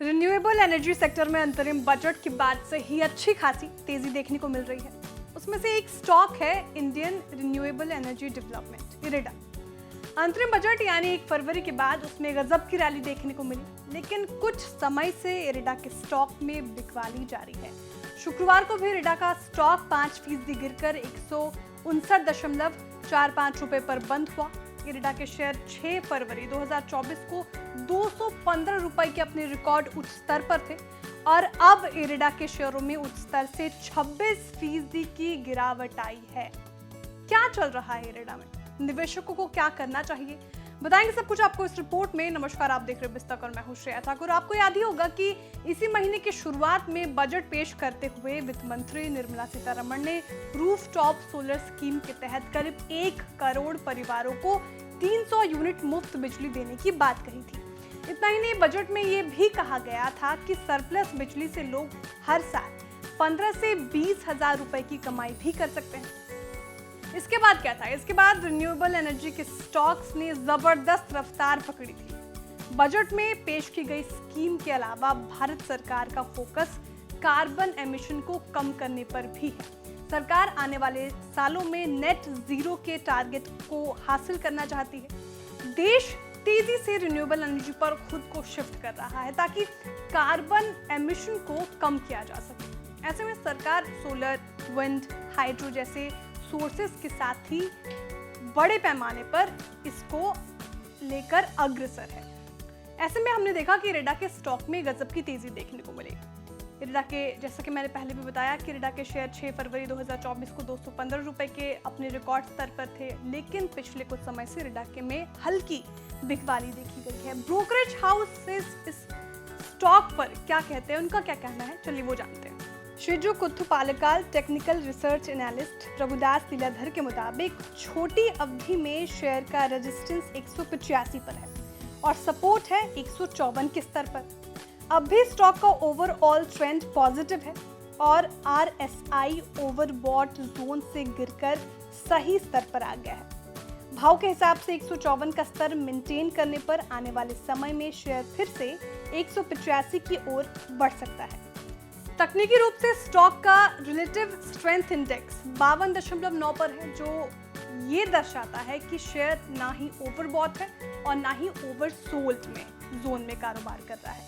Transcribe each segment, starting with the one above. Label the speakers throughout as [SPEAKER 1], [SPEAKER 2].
[SPEAKER 1] Renewable energy sector में अंतरिम budget के बाद से ही अच्छी खासी तेजी देखने को मिल रही है। उसमें से एक स्टॉक है Indian renewable energy development IREDA. अंतरिम बजट यानी 1 फरवरी के बाद उसमें गजब की रैली देखने को मिली, लेकिन कुछ समय से इरेडा के स्टॉक में बिकवाली जारी है। शुक्रवार को भी इरेडा का स्टॉक 5% गिरकर 159.45 रुपए पर बंद हुआ। इरेडा के शेयर 6 फरवरी 2024 को 215 रुपए के अपने रिकॉर्ड उच्च स्तर पर थे और अब इरेडा के शेयरों में उच्च स्तर से 26% की गिरावट आई है। क्या चल रहा है इरेडा में, निवेशकों को क्या करना चाहिए, बताएंगे सब कुछ आपको इस रिपोर्ट में। नमस्कार, आप देख रहे हैं बिस्तक और मैं हूं श्रेया ठाकुर। आपको याद ही होगा कि इसी महीने की शुरुआत में बजट पेश करते हुए वित्त मंत्री निर्मला सीतारमण ने रूफटॉप सोलर स्कीम के तहत करीब 1 करोड़ परिवारों को 300 यूनिट मुफ्त बिजली देने की बात कही थी। इतना ही नहीं, बजट में ये भी कहा गया था कि सरप्लस बिजली से लोग हर साल 15 से 20 हजार रुपए की कमाई भी कर सकते हैं। इसके बाद क्या था? इसके बाद रिन्यूएबल एनर्जी के स्टॉक्स ने जबरदस्त रफ्तार पकड़ी थी। बजट में पेश की गई स्कीम के अलावा भारत सरकार का फोकस कार्बन एमिशन को कम करने पर भी है। सरकार आने वाले सालों में नेट जीरो के टारगेट को हासिल करना चाहती है। देश तेजी से रिन्यूएबल एनर्जी पर खुद को शिफ्ट कर रहा है ताकि कार्बन एमिशन को कम किया जा सके। ऐसे में सरकार सोलर, विंड, हाइड्रो जैसे सोर्सेस के साथ ही बड़े पैमाने पर इसको लेकर अग्रसर है। ऐसे में हमने देखा कि इरेडा के स्टॉक में गजब की तेजी देखने को मिली। इरेडा के, जैसा कि मैंने पहले भी बताया कि इरेडा के शेयर 6 फरवरी 2024 को 215 रुपए के अपने रिकॉर्ड स्तर पर थे, लेकिन पिछले कुछ समय से इरेडा के में हल्की बिकवाली देखी गई है। ब्रोकरेज हाउसेस इस स्टॉक पर क्या कहते हैं, उनका क्या कहना है, चलिए वो जानते हैं। Sriju Kuthupalakkal technical research analyst Prabhudas Lilladher के मुताबिक छोटी अवधि में शेयर का रेजिस्टेंस 185 पर है और सपोर्ट है 154 के स्तर पर। अब भी स्टॉक का ओवरऑल ट्रेंड पॉजिटिव है और RSI ओवरबॉट जोन से गिरकर सही स्तर पर आ गया है। भाव के हिसाब से 154 का स्तर मेंटेन करने पर आने वाले समय में शेयर फिर से 185 की ओर बढ़ सकता है। तकनीकी रूप से स्टॉक का रिलेटिव स्ट्रेंथ इंडेक्स 52.9 पर है, जो ये दर्शाता है कि शेयर ना ही ओवरबॉट है और ना ही ओवरसोल्ड में जोन में कारोबार कर रहा है।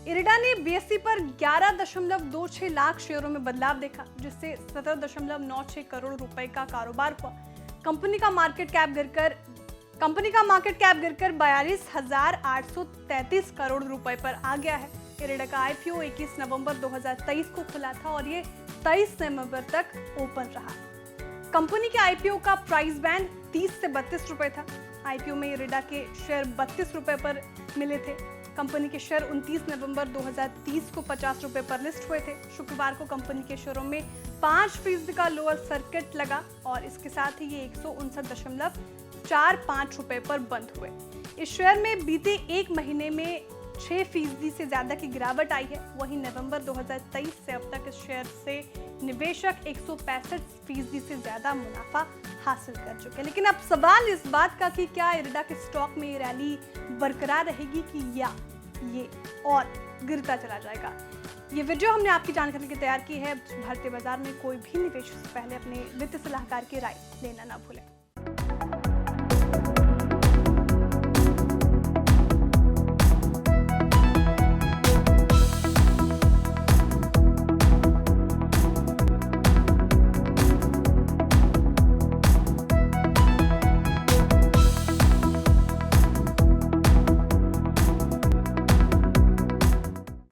[SPEAKER 1] इरेडा ने BSE पर 11.26 लाख शेयरों में बदलाव देखा, जिससे 17.96 करोड़ रुपए का कारोबार हुआ। कंपनी का मार्केट कैप गिरकर 42,833 करोड़ रुपए पर आ गया है। इरेडा का IPO 21 नवंबर 2023 को खुला था और ये 23 नवंबर तक ओपन रहा। कंपनी के IPO का प्राइस बैंड 30 से 32 रुपए था। IPO में इरेडा के शेयर 32 रुपए पर मिले थे। कंपनी के शेयर 29 नवंबर 2030 को 50 रुपए पर लिस्ट हुए थे। शुक्रवार को कंपनी के शेयरों में 5% का लोअर सर्किट लगा और इसके साथ ही ये 159.45 रुपए पर बंद हुए। इस शेयर में बीते एक महीने में 6% से ज्यादा की गिरावट आई है। वहीं नवंबर 2023 से अब तक इस शेयर से निवेशक 165% से ज्यादा मुनाफा हासिल कर चुके हैं। लेकिन अब सवाल इस बात का कि क्या इरेडा के स्टॉक में ये रैली बरकरार रहेगी कि या ये और गिरता चला जाएगा। ये वीडियो हमने आपकी जानकारी के लिए तैयार की है। भारतीय बाजार में कोई भी निवेश से पहले अपने वित्त सलाहकार की राय लेना ना भूलें।